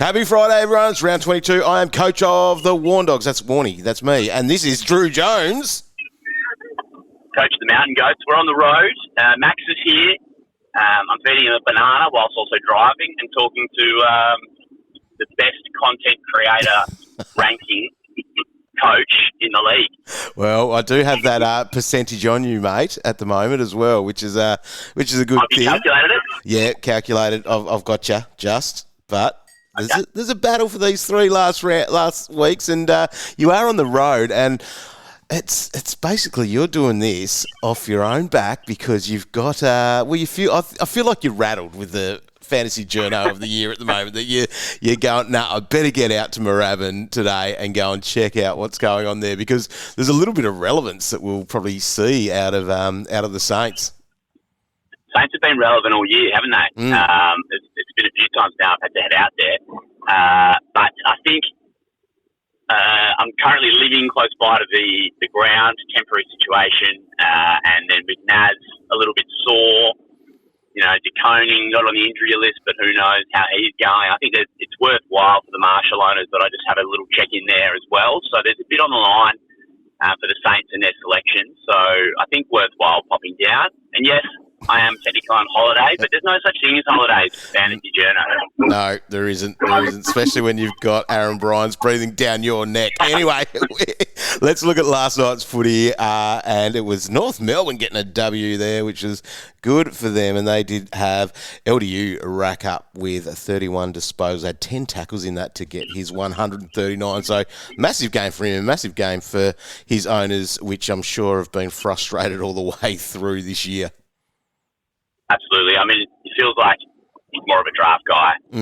Happy Friday, everyone. It's round 22. I am coach of the Warn Dogs. That's Warnie. That's me. And this is Drew Jones. Coach of the Mountain Goats. We're on the road. Max is here. I'm feeding him a banana whilst also driving and talking to the best content creator ranking coach in the league. Well, I do have that percentage on you, mate, at the moment as well, which is a good Have thing. you calculated it? Yeah, calculated. I've got you just, but there's a battle for these three last weeks, and you are on the road, and it's basically you're doing this off your own back because you've got I feel like you're rattled with the fantasy journo of the year at the moment that you're going, I better get out to Moorabbin today and go and check out what's going on there because there's a little bit of relevance that we'll probably see out of the Saints. Saints have been relevant all year, haven't they? It's been a few times now I've had to head out there. But I think I'm currently living close by to the ground, temporary situation, and then with Naz a little bit sore. You know, DeConing not on the injury list, but who knows how he's going. I think it's worthwhile for the Marshall owners that I just have a little check in there as well. So there's a bit on the line for the Saints and their selection. So I think worthwhile popping down. And yes, I am technically on holiday, but there's no such thing as holidays for fantasy journo. No, there isn't, especially when you've got Aaron Bryans breathing down your neck. Anyway, let's look at last night's footy, and it was North Melbourne getting a W there, which is good for them, and they did have LDU rack up with 31 disposals, had 10 tackles in that to get his 139, so massive game for him, massive game for his owners, which I'm sure have been frustrated all the way through this year. Absolutely. I mean, it feels like he's more of a draft guy. I'm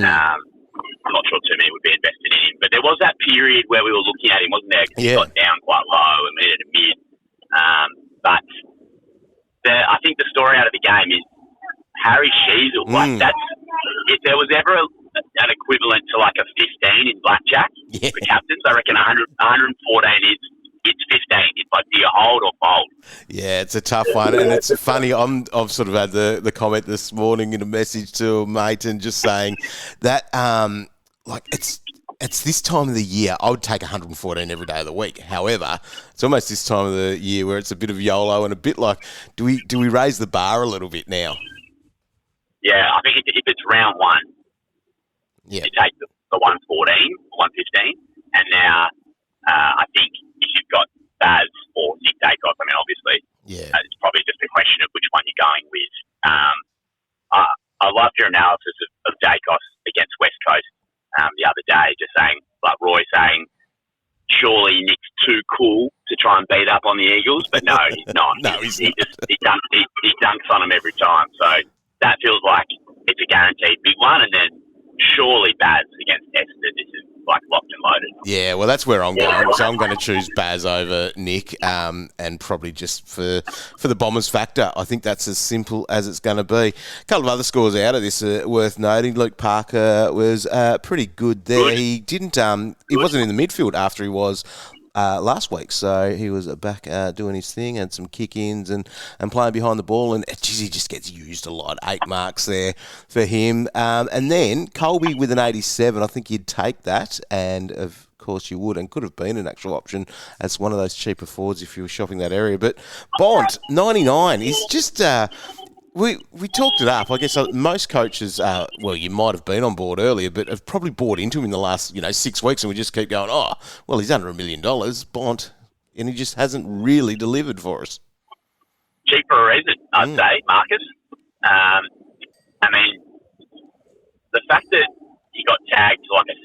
not sure too many would be invested in him. But there was that period where we were looking at him, wasn't there? Because he got down quite low and we needed a mid. But I think the story out of the game is Harry Sheasel. Like that's, if there was ever an equivalent to like a 15 in blackjack for captains, I reckon 114 is. It's 15. It's like, do you hold or fold? Yeah, it's a tough one. And it's funny, I've sort of had the comment this morning in a message to a mate and just saying that, it's this time of the year, I would take 114 every day of the week. However, it's almost this time of the year where it's a bit of YOLO and a bit like, do we raise the bar a little bit now? Yeah, I think if it's round one, you take the 114, 115, and now I think if you've got Baz or Nick Dacos, I mean, obviously, it's probably just a question of which one you're going with. I loved your analysis of Dacos against West Coast the other day, just saying, like Roy saying, surely Nick's too cool to try and beat up on the Eagles, but no, he's not. He dunks on them every time. So that feels like it's a guaranteed big one, and then surely Baz against Esther, this is like locked and loaded. Yeah, well, that's where I'm going. So I'm going to choose Baz over Nick, and probably just for the Bombers factor. I think that's as simple as it's going to be. A couple of other scores out of this worth noting. Luke Parker was pretty good there. He didn't. He wasn't in the midfield after he was last week, so he was back doing his thing, had some kick-ins and playing behind the ball, and geez, he just gets used a lot. 8 marks there for him. And then Colby with an 87, I think you'd take that, and of course you would, and could have been an actual option as one of those cheaper forwards if you were shopping that area. But Bont, 99, is just... We talked it up. I guess most coaches, you might have been on board earlier, but have probably bought into him in the last 6 weeks, and we just keep going, he's under $1 million, Bont, and he just hasn't really delivered for us. Cheap for a reason, I'd say, Marcus. I mean, the fact that he got tagged to like a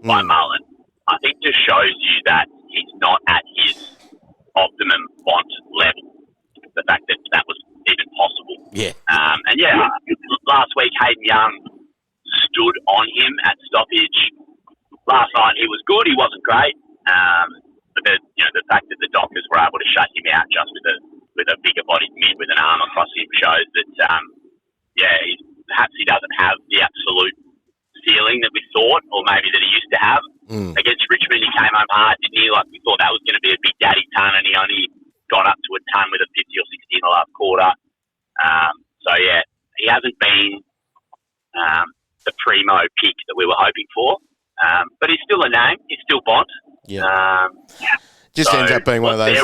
30 by Mullen, I think just shows you that he's not at his optimum Bont level. The fact that was even possible. Yeah. Last week Hayden Young stood on him at stoppage. Last night he was good. He wasn't great. But the fact that the Dockers were able to shut him out just with a bigger bodied mid with an arm across him shows that perhaps he doesn't have the absolute ceiling that we thought, or maybe that he used to have. Against Richmond he came home hard, didn't he? Like we thought that was going to be a big daddy ton, and he only got up to a ton with a 50 or 60 in the last quarter. He hasn't been the primo pick that we were hoping for. But he's still a name. He's still Bond. Yeah. Just ends up being one of those.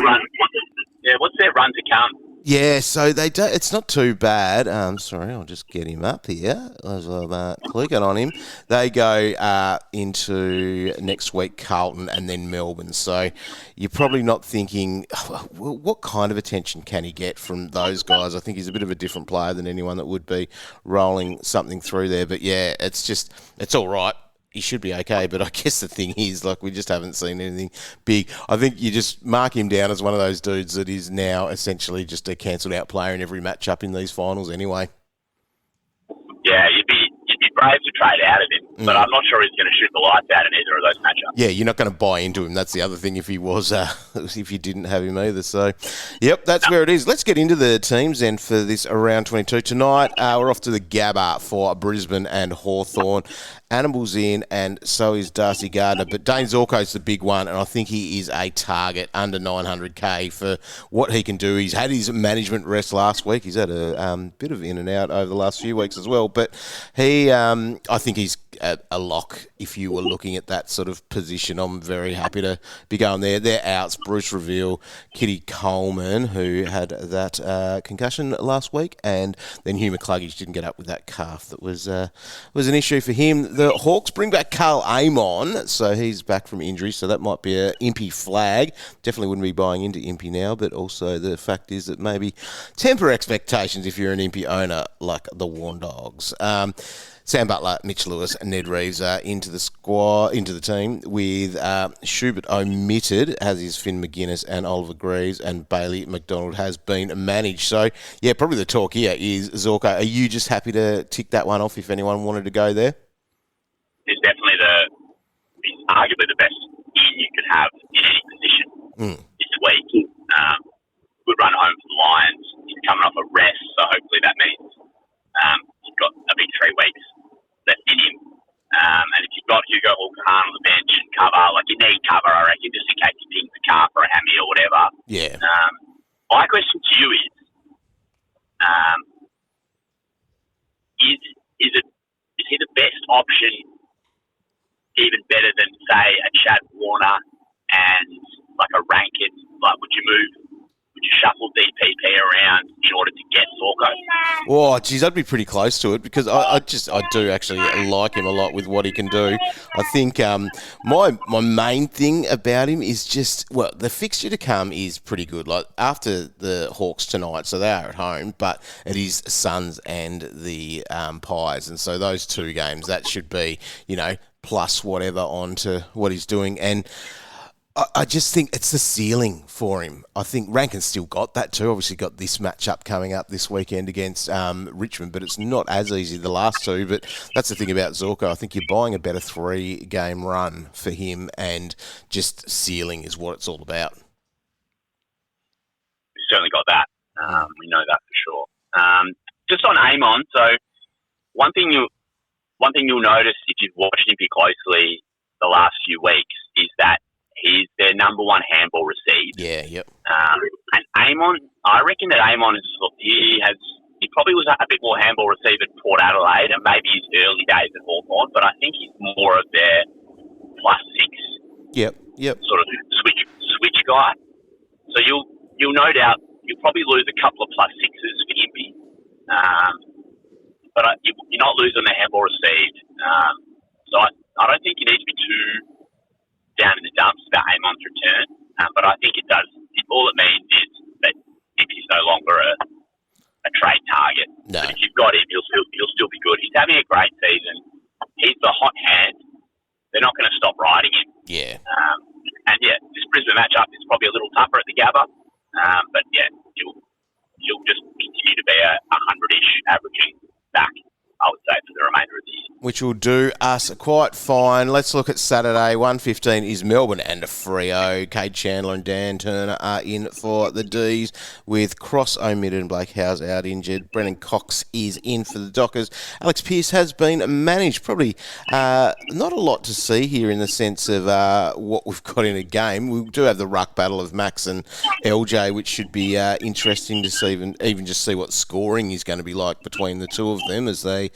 What's their run to come? Yeah, so they do. It's not too bad. Sorry, I'll just get him up here as I'm clicking on him. They go into next week Carlton and then Melbourne. So you're probably not thinking, well, what kind of attention can he get from those guys? I think he's a bit of a different player than anyone that would be rolling something through there. But yeah, it's all right. He should be okay, but I guess the thing is, we just haven't seen anything big. I think you just mark him down as one of those dudes that is now essentially just a cancelled-out player in every matchup in these finals anyway. Yeah, you'd be brave to trade out of him, but I'm not sure he's going to shoot the lights out in either of those matchups. Yeah, you're not going to buy into him. That's the other thing if he was, if you didn't have him either. So, yep, that's where it is. Let's get into the teams then for this round 22. Tonight, we're off to the Gabba for Brisbane and Hawthorn. Animal's in, and so is Darcy Gardner. But Dane Zorko's the big one, and I think he is a target under 900K for what he can do. He's had his management rest last week. He's had a bit of in and out over the last few weeks as well. But he, I think he's a lock if you were looking at that sort of position. I'm very happy to be going there. They're outs. Bruce Reveal, Kitty Coleman, who had that concussion last week, and then Hugh McCluggage didn't get up with that calf that was an issue for him. The Hawks bring back Carl Amon, so he's back from injury, so that might be a Impey flag. Definitely wouldn't be buying into Impey now, but also the fact is that maybe temper expectations if you're an Impey owner like the Warn Dogs. Sam Butler, Mitch Lewis, and Ned Reeves are into the team with Schubert omitted, as is Finn McGuinness and Oliver Greaves, and Bailey McDonald has been managed. So, yeah, probably the talk here is Zorko. Are you just happy to tick that one off if anyone wanted to go there? It's definitely he's arguably the best in you could have in any position this week. Good run home for the Lions. He's coming off a rest, so hopefully that means he's got a big 3 weeks left in him. And if you've got Hugo Hall-Khan on the bench and cover, you need cover, I reckon, just in case he pings the calf or a hammy or whatever. Yeah. My question to you is he the best option, even better than, say, a Chad Warner and a Rankin? Would you shuffle DPP around in order to get Zorko? Oh, geez, I'd be pretty close to it because I do actually like him a lot with what he can do. I think my main thing about him is just, the fixture to come is pretty good. After the Hawks tonight, so they are at home, but it is Suns and the Pies, and so those 2 games, that should be, plus whatever on to what he's doing. And I just think it's the ceiling for him. I think Rankin's still got that too. Obviously got this matchup coming up this weekend against Richmond, but it's not as easy the last 2. But that's the thing about Zorko. I think you're buying a better 3-game run for him, and just ceiling is what it's all about. He's certainly got that. We know that for sure. Just on Amon, so one thing you'll notice if you've watched him closely the last few weeks is that he's their number 1 handball received. Yeah, yep. And Amon, I reckon that Amon he probably was a bit more handball received at Port Adelaide and maybe his early days at Hawthorn, but I think he's more of their +6. Yep. Sort of switch guy. So you'll no doubt you'll probably lose a couple of +6s for Impey. But you're not losing the handball received. So I don't think you need to be too down in the dumps about Amon's return, but I think it does. All it means is that if he's no longer a trade target, but if you've got him, you'll still be good. He's having a great season. He's the hot hand. They're not going to stop riding him. Yeah. And this Brisbane matchup is probably a little tougher at the Gabba, but you'll just continue to be a 100-ish averaging back, I would say, for the remainder of the year. Which will do us quite fine. Let's look at Saturday. 1:15 is Melbourne and a Freo. Cade Chandler and Dan Turner are in for the D's, with Cross omitted and Blake Howes out injured. Brennan Cox is in for the Dockers. Alex Pearce has been managed. Probably not a lot to see here in the sense of what we've got in a game. We do have the ruck battle of Max and LJ, which should be interesting to see, even just see what scoring is going to be like between the two of them as they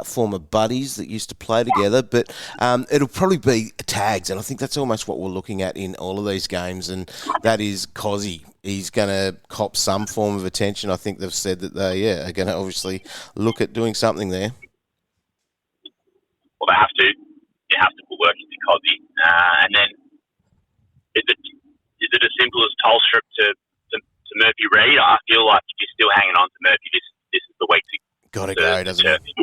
form a buddies. boys that used to play together, but it'll probably be tags, and I think that's almost what we're looking at in all of these games, and that is Cozzy. He's going to cop some form of attention. I think they've said that they are going to obviously look at doing something there. Well, they have to. You have to put work into Cozzy. And then is it as simple as toll strip to Murphy Reid? I feel like if you're still hanging on to Murphy, this is the week to got to go, doesn't he?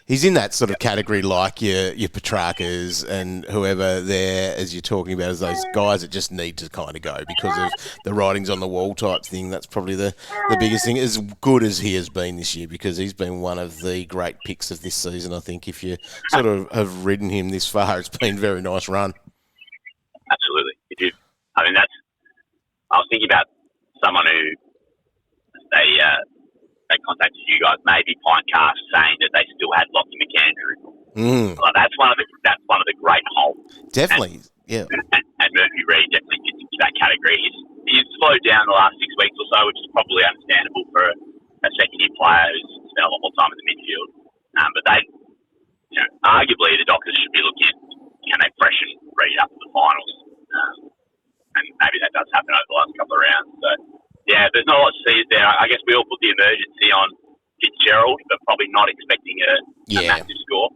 He's in that sort of category like your Petrarcas and whoever there, as you're talking about, as those guys that just need to kind of go because of the writings on the wall type thing. That's probably the biggest thing, as good as he has been this year, because he's been one of the great picks of this season. I think if you sort of have ridden him this far, it's been a very nice run. Absolutely. I mean, I was thinking about someone who they contacted you guys, maybe Pinecast, saying that they still had Lockie McAndrew. Well, that's one of the great holes. Definitely, yeah. And Murphy Reid definitely fits into that category. He's slowed down the last 6 weeks or so, which is probably understandable for a second-year player who's spent a lot more time in the midfield. But they, arguably, the Dockers should be looking at can they freshen Reid up to the finals, and maybe that does happen over the last couple of rounds. So. Yeah, there's not a lot to see there. I guess we all put the emergency on Fitzgerald, but probably not expecting a massive score.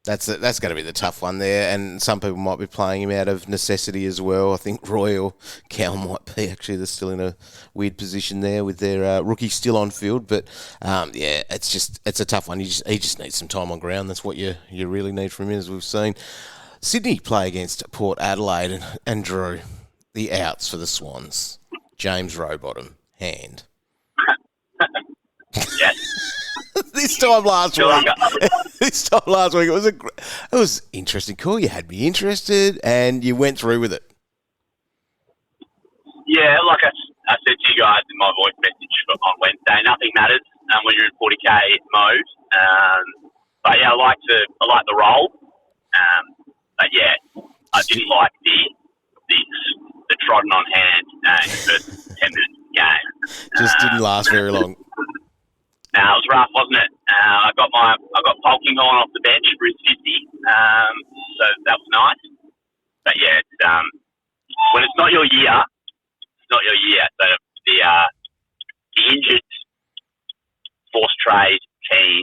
That's going to be the tough one there, and some people might be playing him out of necessity as well. I think Roy or Cal might be. Actually, they're still in a weird position there with their rookie still on field. But, it's a tough one. He just needs some time on ground. That's what you really need from him, as we've seen. Sydney play against Port Adelaide and Drew. The outs for the Swans. James Rowbottom, hand. Yes. This time last week, it was interesting call. You had me interested, and you went through with it. Yeah, like I said to you guys in my voice message on Wednesday, nothing matters when you're in 40k mode. But yeah, I like the role. But yeah, I didn't like the trodden on hand in the first 10 minutes of the game. Just didn't last very long. No, it was rough, wasn't it? I got Polking on off the bench for his 50, so that was nice. But yeah, when it's not your year, it's not your year. So the injured forced trade team,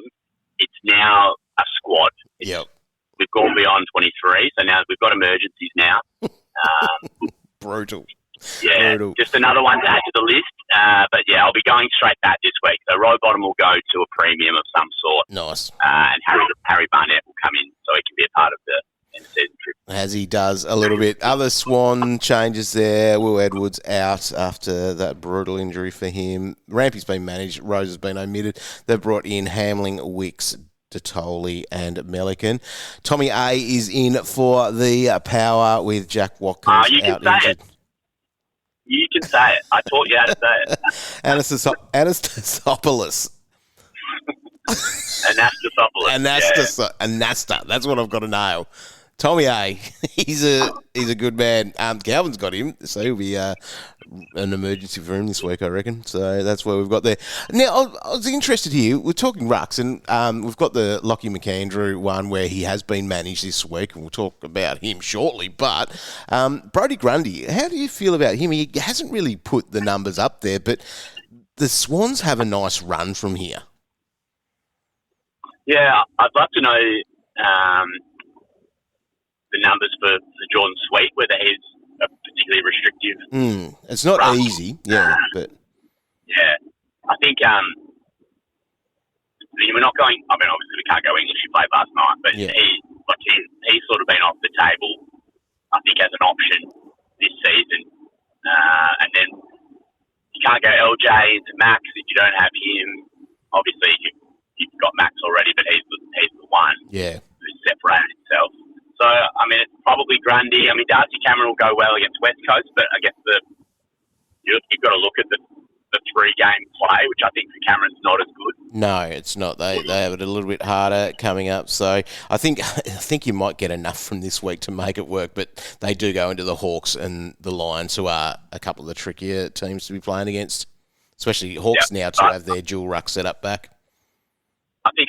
it's now a squad. Yep. We've gone beyond 23, so now we've got emergencies now. Brutal. Yeah, brutal. Just another one to add to the list. But yeah, I'll be going straight back this week. So Rowbottom will go to a premium of some sort. Nice. And Harry Barnett will come in so he can be a part of the end of season trip. As he does a little bit. Other Swan changes there. Will Edwards out after that brutal injury for him. Rampy's been managed. Rose has been omitted. They've brought in Hamling, Wicks, Detoli and Melican. Tommy A is in for the power with Jack Watkins out injured. You can say it. I taught you how to say it. Anastasopoulos. Anasta. That's what I've got to nail. Tommy A, he's a good man. Calvin's got him, so he'll be an emergency for him this week, I reckon. So that's where we've got there. Now, I was interested here. We're talking rucks, and we've got the Lockie McAndrew one where he has been managed this week, and we'll talk about him shortly. But Brodie Grundy, how do you feel about him? He hasn't really put the numbers up there, but the Swans have a nice run from here. Yeah, I'd love to know the numbers for Jordan Sweet, whether he's a particularly restrictive. It's not easy, but yeah, I think we're not going. I mean, obviously we can't go English. He played last night, but he's sort of been off the table. I think as an option this season, and then you can't go LJ into Max if you don't have him. Obviously, you've got Max already, but he's the one who's separated himself. So, I mean, it's probably Grundy. I mean, Darcy Cameron will go well against West Coast, but I guess you've got to look at the 3-game play, which I think for Cameron's not as good. No, it's not. They have it a little bit harder coming up. So I think you might get enough from this week to make it work, but they do go into the Hawks and the Lions, who are a couple of the trickier teams to be playing against, especially Hawks now to have their dual ruck set up back. I think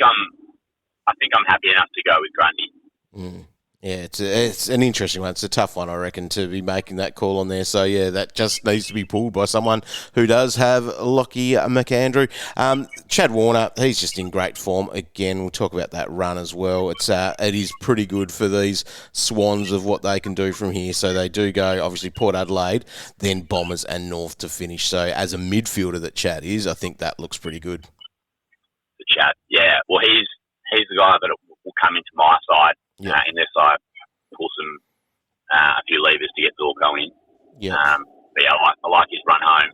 I think I'm happy enough to go with Grundy. Mm. Yeah, it's an interesting one. It's a tough one, I reckon, to be making that call on there. So, yeah, that just needs to be pulled by someone who does have Lockie McAndrew. Chad Warner, he's just in great form. Again, we'll talk about that run as well. It is pretty good for these Swans of what they can do from here. So they do go, obviously, Port Adelaide, then Bombers and North to finish. So as a midfielder that Chad is, I think that looks pretty good. The Chad, yeah. Well, he's the guy that will come into my side. Yep. Unless I pull a few levers to get Dawg in. Yeah. But yeah, I like his run home.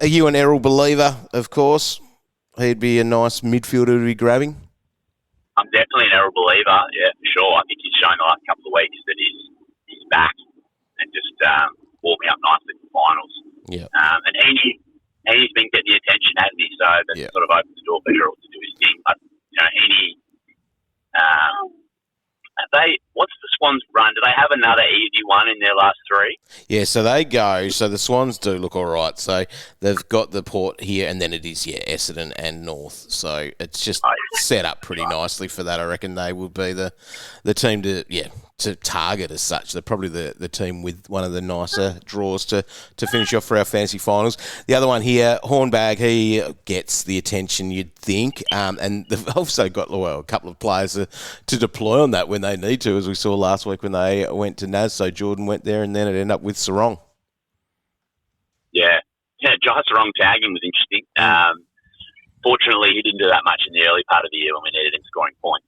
Are you an Errol believer? Of course, he'd be a nice midfielder to be grabbing. I'm definitely an Errol believer. Yeah, for sure. I think he's shown the last couple of weeks that he's back and just warming up nicely for finals. Yeah. And Heaney's been getting the attention, hasn't he? So that sort of opens the door for Errol to do his thing. But Heaney. What's the Swans run? Do they have another easy one in their last three? Yeah, so they go. So the Swans do look all right. So they've got the Port here, and then it is, Essendon and North. So it's just set up pretty nicely for that. I reckon they will be the team to target as such. They're probably the team with one of the nicer draws to finish off for our fantasy finals. The other one here, Hornbag, he gets the attention you'd think. And they've also got a couple of players to deploy on that when they need to, as we saw last week when they went to Nas. So Jordan went there, and then it ended up with Sarong. Yeah, Jai Sarong tagging was interesting. Fortunately, he didn't do that much in the early part of the year when we needed him scoring points.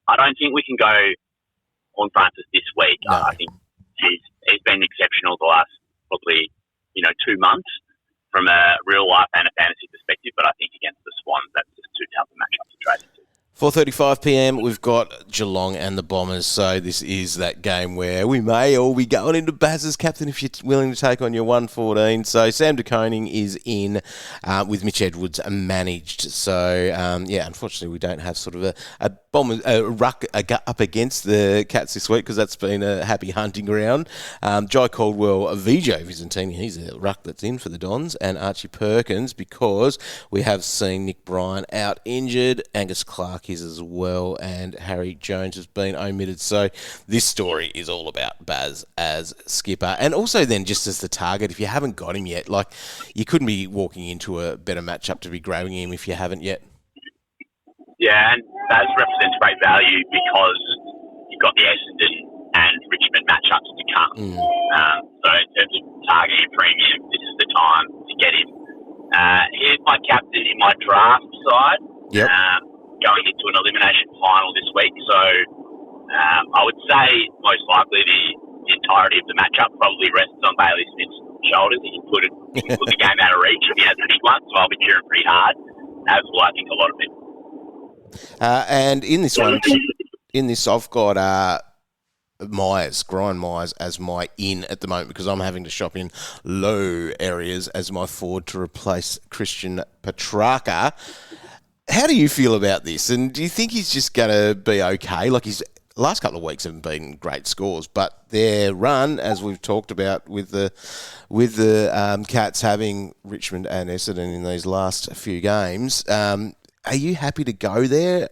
I don't think we can go on Francis this week. No. I think he's been exceptional the last probably 2 months from a real life and a fantasy perspective. But I think against the Swans, that's just too tough a matchup to trade into. 4:35 p.m. We've got Geelong and the Bombers, so this is that game where we may all be going into Baz as captain if you're willing to take on your 114. So Sam de Koning is in with Mitch Edwards managed. So unfortunately we don't have sort of a ruck up against the Cats this week because that's been a happy hunting ground. Jai Caldwell, Vijay Vizentini, he's a ruck that's in for the Dons, and Archie Perkins because we have seen Nick Bryan out injured. Angus Clark is as well, and Harry Jones has been omitted. So this story is all about Baz as skipper, and also then just as the target. If you haven't got him yet, you couldn't be walking into a better matchup to be grabbing him if you haven't yet. Yeah, and Baz represents great value because you've got the Essendon and Richmond matchups to come. So in terms of targeting premium, this is the time to get him. Here's my captain in my draft side. Yep. Going into an elimination final this week. So I would say most likely the entirety of the matchup probably rests on Bailey Smith's shoulders. He can put the game out of reach if he has a big one, so I'll be cheering pretty hard, as will I think a lot of people. And in this one, I've got Grind Myers as my in at the moment because I'm having to shop in low areas as my forward to replace Christian Petrarca. How do you feel about this? And do you think he's just going to be okay? His last couple of weeks haven't been great scores, but their run, as we've talked about with the Cats having Richmond and Essendon in these last few games, are you happy to go there?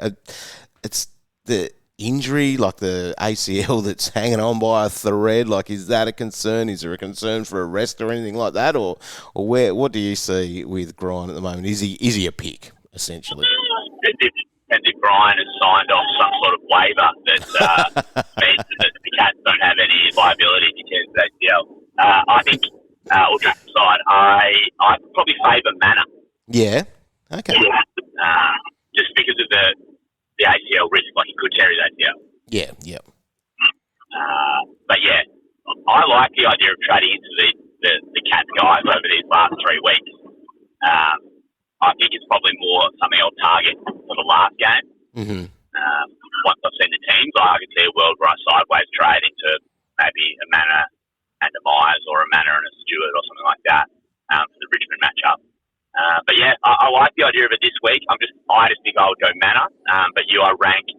It's the injury, the ACL that's hanging on by a thread. Is that a concern? Is there a concern for a rest or anything like that? Or what do you see with Grind at the moment? Is he a pick? Essentially. And if Brian has signed off some sort of waiver that means that the Cats don't have any liability if he tears the ACL. I think, all jokes aside, I probably favour Manor. Yeah. Okay. Just because of the ACL risk, he could tear his ACL. Yeah. Yep. But yeah, I like the idea of trading into the Cats guys over these last 3 weeks. I think it's probably more something I'll target for the last game. Mm-hmm. Once I've seen the teams, I can see a world where I sideways trade into maybe a Manor and a Myers or a Manor and a Stewart or something like that for the Richmond matchup. But yeah, I like the idea of it this week. I just think I would go Manor, but you are ranked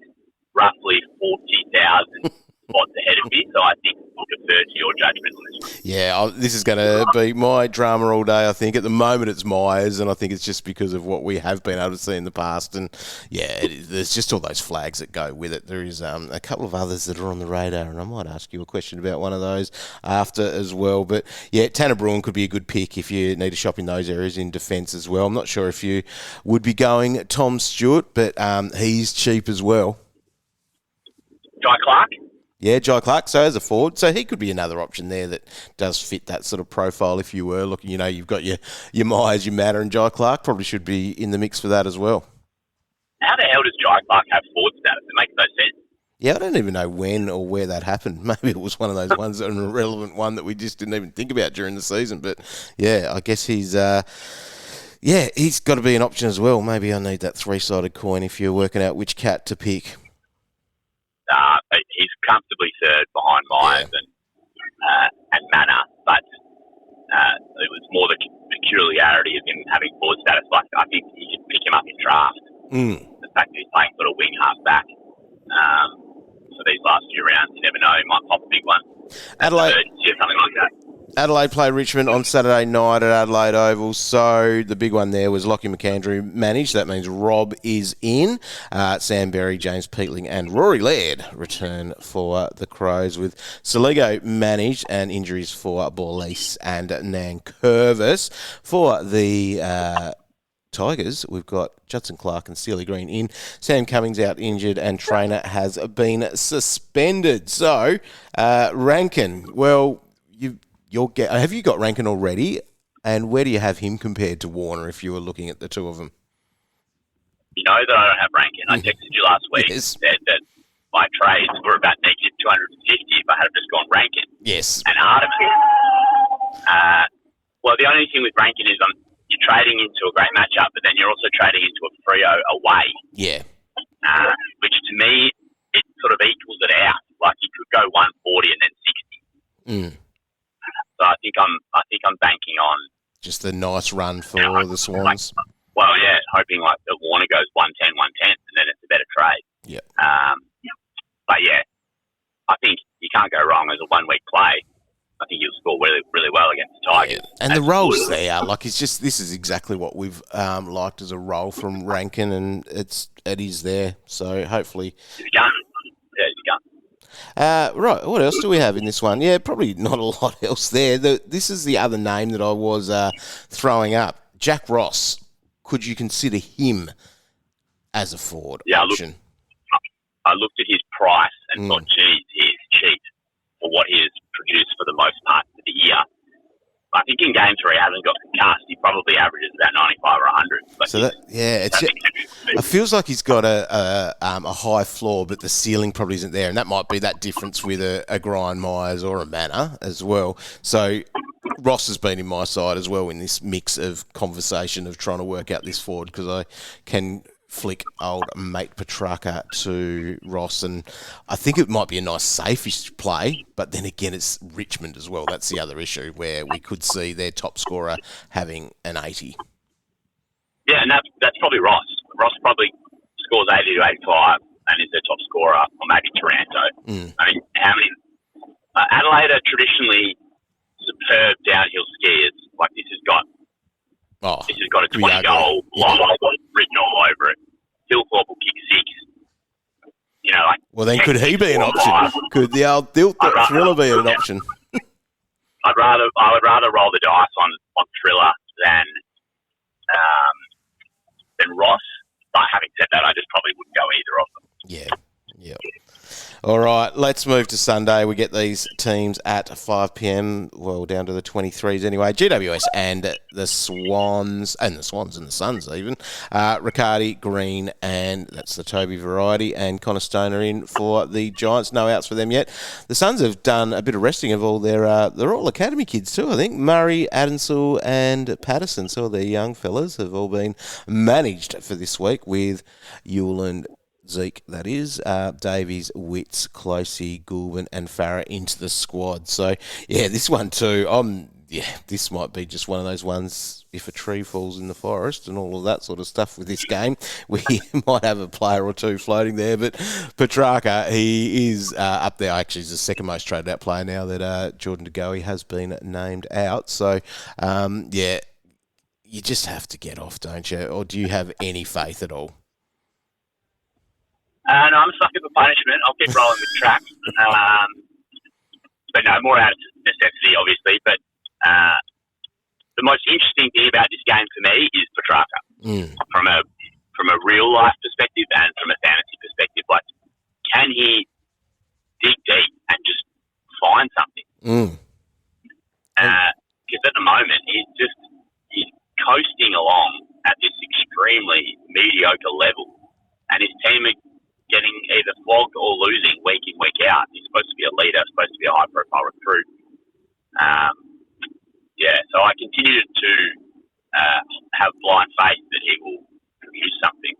roughly 40,000 spots ahead of me, so I think I'll defer to your judgment on this one. Yeah, this is going to be my drama all day, I think. At the moment, it's Myers, and I think it's just because of what we have been able to see in the past. And, yeah, there's just all those flags that go with it. There is a couple of others that are on the radar, and I might ask you a question about one of those after as well. But, yeah, Tanner Bruin could be a good pick if you need to shop in those areas in defence as well. I'm not sure if you would be going Tom Stewart, but he's cheap as well. Jai Clark? Yeah, Jai Clark, so as a forward. So he could be another option there that does fit that sort of profile if you were looking. You've got your Myers, your Matter, and Jai Clark probably should be in the mix for that as well. How the hell does Jai Clark have forward status? It makes no sense. Yeah, I don't even know when or where that happened. Maybe it was one of those ones, an irrelevant one that we just didn't even think about during the season. But, yeah, I guess he's got to be an option as well. Maybe I need that three-sided coin if you're working out which cat to pick. He's comfortably third behind Myers and Manor, but it was more the peculiarity of him having forward status. Like, I think you should pick him up in draft. The fact that he's playing sort of wing half back for these last few rounds, you never know, he might pop a big one. Adelaide, something like that. Adelaide play Richmond on Saturday night at Adelaide Oval. So the big one there was Lockie McAndrew managed. That means Rob is in. Sam Berry, James Peatling and Rory Laird return for the Crows, with Saligo managed, and injuries for Borlise and Nankervis. For the Tigers, we've got Judson Clark and Steely Green in. Sam Cummings out injured, and Trainer has been suspended. So Rankin, well, have you got Rankin already? And where do you have him compared to Warner if you were looking at the two of them? You know that I don't have Rankin. I texted you last week and said that my trades were about negative 250 if I had just gone Rankin. Yes. And Artemis. Well, the only thing with Rankin is you're trading into a great matchup, but then you're also trading into a Freo away. Yeah. Which to me, it sort of equals it out. Like you could go 140 and then 60. So I think I'm banking on just a nice run for the Swans. Well, yeah, hoping like that Warner goes 110, and then it's a better trade. Yeah. But yeah, I think you can't go wrong as a 1 week play. I think he'll score really, really well against the Tigers. Yeah. And the roll's there. Like this is exactly what we've liked as a roll from Rankin, and it is there. So hopefully. He's a gun. Yeah, he's a gun. Right, what else do we have in this one? Yeah, probably not a lot else there. This is the other name that I was throwing up. Jack Ross. Could you consider him as a forward option? I looked at his price and thought, geez, he is cheap for what he has produced for the most part of the year. I think in games where he hasn't got concussed, he probably averages about 95 or 100. But so it feels like he's got a high floor, but the ceiling probably isn't there, and that might be that difference with a Grind Myers or a Manor as well. So Ross has been in my side as well in this mix of conversation of trying to work out this forward, because I can flick old mate Petrarca to Ross, and I think it might be a nice safe play, but then again it's Richmond as well. That's the other issue, where we could see their top scorer having an 80. Yeah, and that's probably Ross. Ross probably scores 80 to 85 and is their top scorer, or maybe Taranto. I mean, how many Adelaide are traditionally superb downhill skiers. Like this has got a 20-goal line written all over it. Dilthorpe will kick 6. You know, like. Well, then could he be an option? Could the old Dilthorpe Thriller be an option? I would rather roll the dice on Thriller than Ross. But having said that, I just probably wouldn't go either of them. Yeah. All right, let's move to Sunday. We get these teams at 5 p.m, well, down to the 23s anyway. GWS and the Swans, and the Suns even. Riccardi, Green, and that's the Toby variety, and Connor Stone are in for the Giants. No outs for them yet. The Suns have done a bit of resting of all their, they're all academy kids too, I think. Murray, Adensall and Patterson, so their young fellas have all been managed for this week with Ewell, Zeke, that is, Davies, Witts, Closey, Goulburn and Farah into the squad. So, yeah, this one too, this might be just one of those ones, if a tree falls in the forest and all of that sort of stuff with this game, we might have a player or two floating there. But Petrarca, he is up there. Actually, he's the second most traded out player now that Jordan De Goey has been named out. So, you just have to get off, don't you? Or do you have any faith at all? No, I'm a sucker for punishment. I'll keep rolling with tracks. But no, more out of necessity, obviously. But the most interesting thing about this game for me is Petrarca. From a real life perspective and from a fantasy perspective. Like, can he dig deep and just find something? Because at the moment he's coasting along at this extremely mediocre level, and his team are getting either flogged or losing week in, week out. He's supposed to be a leader, supposed to be a high-profile recruit. So I continue to have blind faith that he will produce something.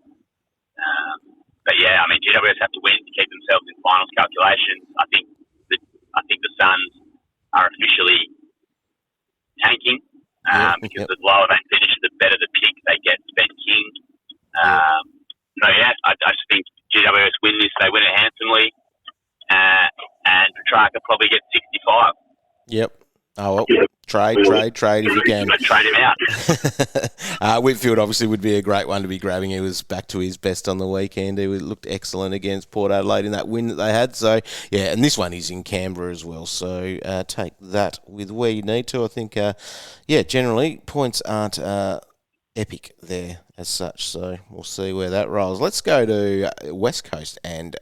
GWS have to win to keep themselves in finals calculations. I think the Suns are officially tanking because the lower they finish, the better the pick they get. Ben King. I just think GWS win this. They win it handsomely, and Petrarca probably gets 65. Yep. Oh, well, trade if you can. Trade him out. Whitfield obviously would be a great one to be grabbing. He was back to his best on the weekend. He looked excellent against Port Adelaide in that win that they had. So, yeah, and this one is in Canberra as well. So take that with where you need to. I think, generally points aren't epic there as such. So we'll see where that rolls. Let's go to West Coast and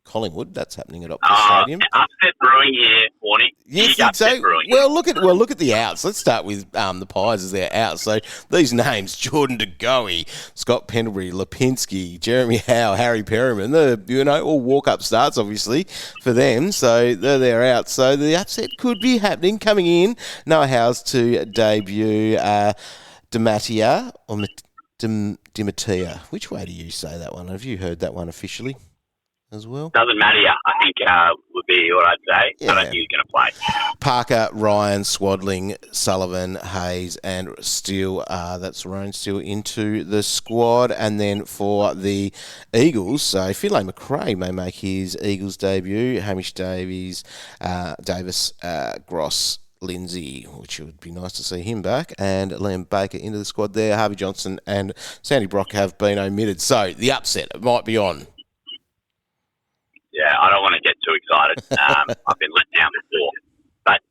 Collingwood. That's happening at Optus Stadium. Upset brewing here, Warnie. Yes, you'd say. Well, look at the outs. Let's start with the Pies as their outs. So these names: Jordan De Goey, Scott Pendlebury, Lipinski, Jeremy Howe, Harry Perryman. All walk-up starts obviously for them. So they're their outs. So the upset could be happening. Coming in, Noah Howe's to debut. Dematia or Dematia. Which way do you say that one? Have you heard that one officially as well? Doesn't matter. I think would be what I'd say. Yeah. I don't think he's going to play. Parker, Ryan, Swadling, Sullivan, Hayes, and Steele. That's Rowan Steele into the squad. And then for the Eagles, so Finlay McRae may make his Eagles debut. Hamish Davis, Gross, Lindsay, which would be nice to see him back, and Liam Baker into the squad there. Harvey Johnson and Sandy Brock have been omitted. So the upset might be on. Yeah, I don't want to get too excited. I've been let down before.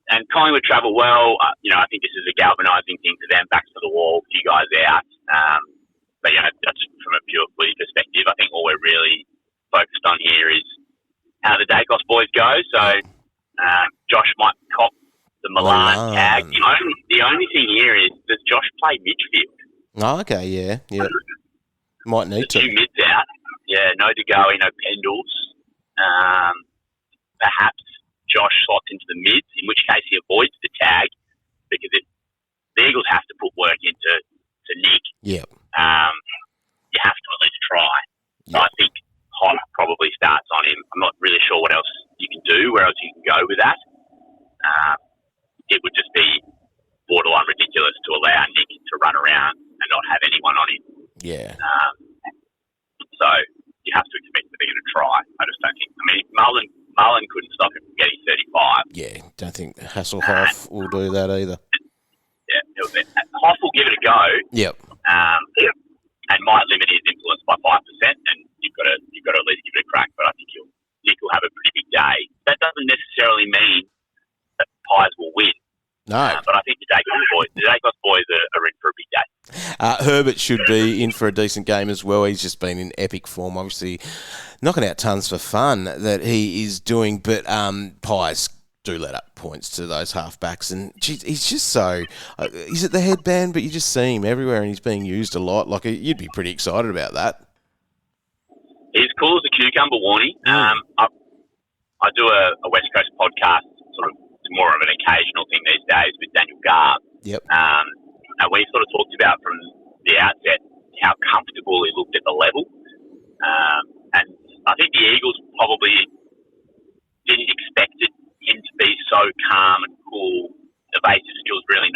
And Collingwood travel well. I think this is a galvanising thing for them. Back to the wall, a few guys out. That's from a pure footy perspective. I think all we're really focused on here is how the Dacos boys go. So Josh might cop the Milan tag. The only thing here is, does Josh play midfield? Oh, okay, yeah. Might need to. 2 mids out. Yeah, no De Goey, no Pendles. Perhaps Josh slots into the mids, in which case he avoids the tag, because the Eagles have to put work into Nick. Yep. You have to at least try. Yep. So I think Hot probably starts on him. I'm not really sure what else you can do, where else you can go with that. It would just be borderline ridiculous to allow Nick to run around and not have anyone on him. Yeah. So you have to expect that they're going to try. I just don't think. Mullen couldn't stop him from getting 35. Yeah, don't think Hasselhoff will do that either. Yeah, Hoff will give it a go. Yep. And might limit his influence by 5%, and you've got to at least give it a crack. But I think Nick will have a pretty big day. That doesn't necessarily mean that the Pies will win. No. But I think the Dacos boys are in for a big day. Herbert should be in for a decent game as well. He's just been in epic form, obviously knocking out tons for fun that he is doing. But Pies do let up points to those halfbacks, and geez, he's just so. He's at the headband, but you just see him everywhere, and he's being used a lot. Like, you'd be pretty excited about that. He's cool as a cucumber, Warnie. I do a West Coast podcast, sort of more of an occasional thing these days, with Daniel Garb. Yep. And we sort of talked about from the outset how comfortable he looked at the level. And I think the Eagles probably didn't expect him to be so calm and cool. Evasive skills really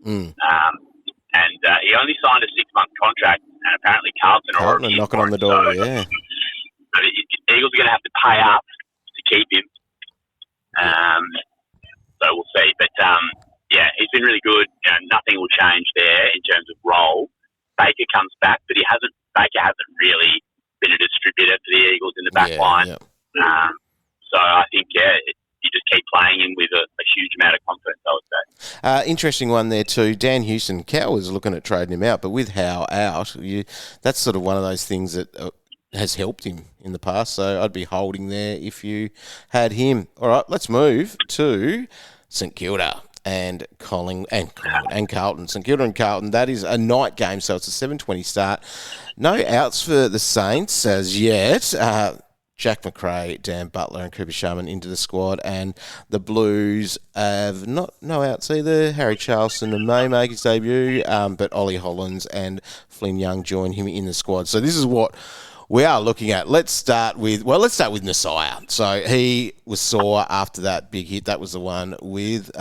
And he only signed a 6-month contract, and apparently Carlton are already knocking on the door, so Eagles are going to have to pay up to keep him. So we'll see. But, he's been really good. Nothing will change there in terms of role. Baker comes back, but Baker hasn't really been a distributor for the Eagles in the back line. Yeah. So I think, you just keep playing him with a huge amount of confidence, I would say. Interesting one there too. Dan Houston, Cow was looking at trading him out, but with Howe out, that's sort of one of those things that has helped him in the past. So I'd be holding there if you had him. All right, let's move to St Kilda and Carlton. St Kilda and Carlton, that is a night game, so it's a 7:20 start. No outs for the Saints as yet. Jack McRae, Dan Butler and Cooper Sharman into the squad, and the Blues have no outs either. Harry Charleston may make his debut, but Ollie Hollands and Flynn Young join him in the squad. So this is what we are looking at. Let's start with Nasiah. So he was sore after that big hit. That was the one with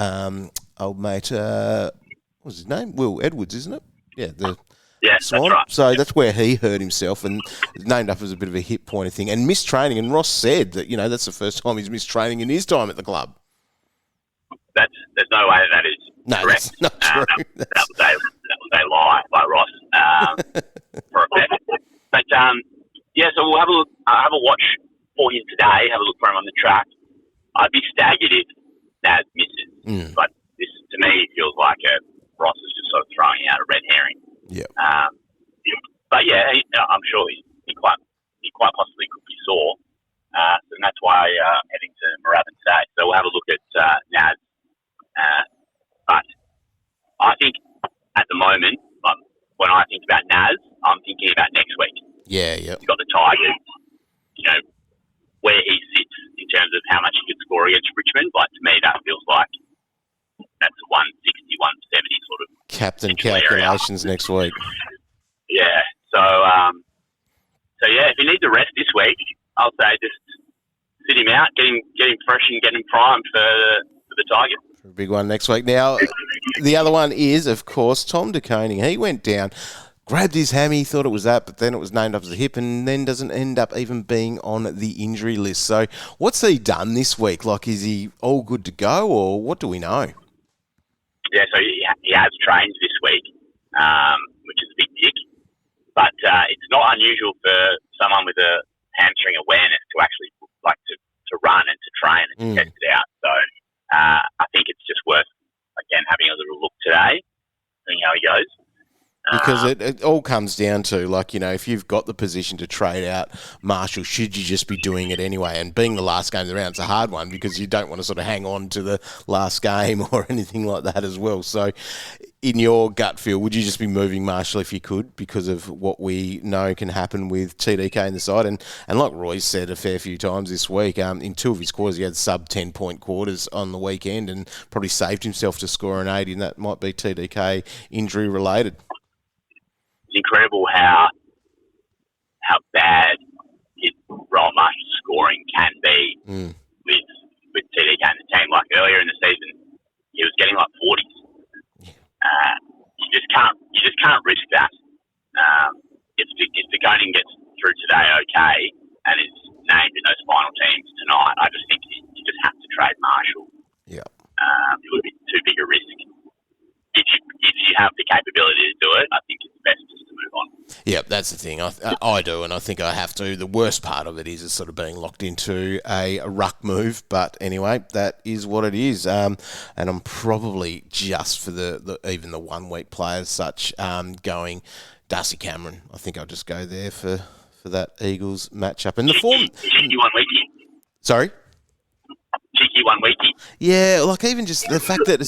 old mate, what was his name? Will Edwards, isn't it? Yeah, Swan. That's right. So that's where he hurt himself and named up as a bit of a hit pointer thing. And missed training. And Ross said that, that's the first time he's missed training in his time at the club. There's no way that is correct. That's not true. That was a lie by Ross for a fact. But, so we'll have a look, have a watch for him today, have a look for him on the track. I'd be staggered if Naz misses. But this, to me, feels like Ross is just sort of throwing out a red herring. Yeah. I'm sure he quite possibly could be sore. And that's why heading to Moorabbin today. So we'll have a look at Naz. But I think at the moment, when I think about Naz, I'm thinking about next week. Yeah. He's got the Tigers, where he sits in terms of how much he could score against Richmond. But to me, that feels like that's 160, 170 sort of captain calculations area next week. Yeah. So, if he needs a rest this week, I'll say just sit him out, get him fresh and get him primed for the Tigers. For a big one next week. Now, the other one is, of course, Tom De Koning. He went down, grabbed his hammy, thought it was that, but then it was named up as a hip and then doesn't end up even being on the injury list. So what's he done this week? Like, is he all good to go or what do we know? Yeah, so he has trained this week, which is a big tick. But it's not unusual for someone with a hamstring awareness to actually like to run and to train and to test it out. So I think it's just worth, again, having a little look today, seeing how he goes. Because it all comes down to, if you've got the position to trade out Marshall, should you just be doing it anyway? And being the last game of the round, it's a hard one because you don't want to sort of hang on to the last game or anything like that as well. So in your gut feel, would you just be moving Marshall if you could because of what we know can happen with TDK in the side? And like Roy said a fair few times this week, in two of his quarters, he had sub-10-point quarters on the weekend and probably saved himself to score an 80, and that might be TDK injury-related. It's incredible how bad his role Marshall scoring can be with TDK and the team. Like earlier in the season, he was getting like 40s. You just can't risk that. If the Goey gets through today, okay, and is named in those final teams tonight, I just think you just have to trade Marshall. Yeah, it would be too big a risk. If you have the capability to do it, I think it's best just to move on. Yeah, that's the thing. I do, and I think I have to. The worst part of it is it's sort of being locked into a ruck move. But anyway, that is what it is. And I'm probably just for even the 1 week players such going Darcy Cameron. I think I'll just go there for that Eagles matchup. And the form. Cheeky 1 week. Sorry? Cheeky 1 weeky. Yeah, even just the fact that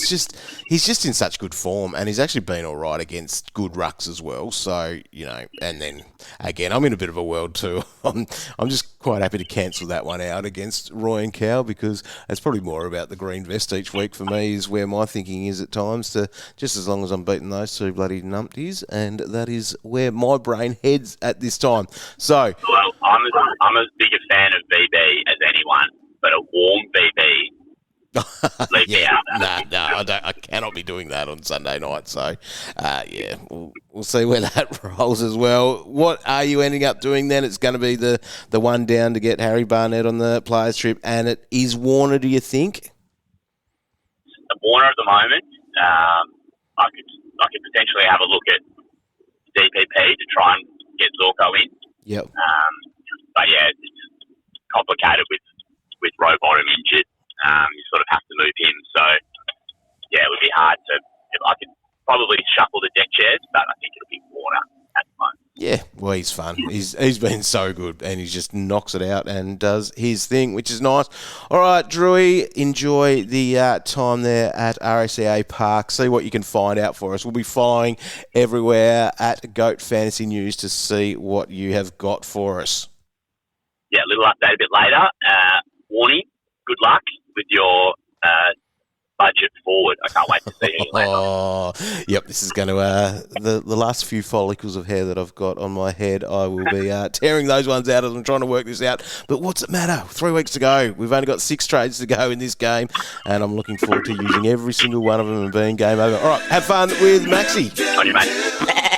he's just in such good form and he's actually been all right against good rucks as well. So, and then again, I'm in a bit of a world too. I'm just quite happy to cancel that one out against Roy and Cow because it's probably more about the green vest each week for me is where my thinking is at times to just as long as I'm beating those two bloody numpties, and that is where my brain heads at this time. So, well, I'm as big a fan of VB as anyone. But a warm VB Leave me out. I cannot be doing that on Sunday night. So, we'll see where that rolls as well. What are you ending up doing then? It's going to be the one down to get Harry Barnett on the players trip, and it is Warner. Do you think? Warner at the moment. I could potentially have a look at DPP to try and get Zorko in. Yep. But yeah, it's complicated with Rowbottom injured. You sort of have to move him. So yeah, it would be hard to. I could probably shuffle the deck chairs, but I think it'll be Warner at the moment. Yeah, well, he's fun. He's been so good, and he just knocks it out and does his thing, which is nice. All right, Drewy, enjoy the time there at RSEA Park. See what you can find out for us. We'll be following everywhere at Goat Fantasy News to see what you have got for us. Yeah, a little update a bit later. Warnie, good luck with your budget forward. I can't wait to see you later. Oh, yep, this is going to, the last few follicles of hair that I've got on my head, I will be tearing those ones out as I'm trying to work this out. But what's it matter? 3 weeks to go. We've only got 6 trades to go in this game, and I'm looking forward to using every single one of them and being game over. All right, have fun with Maxi. On you, mate.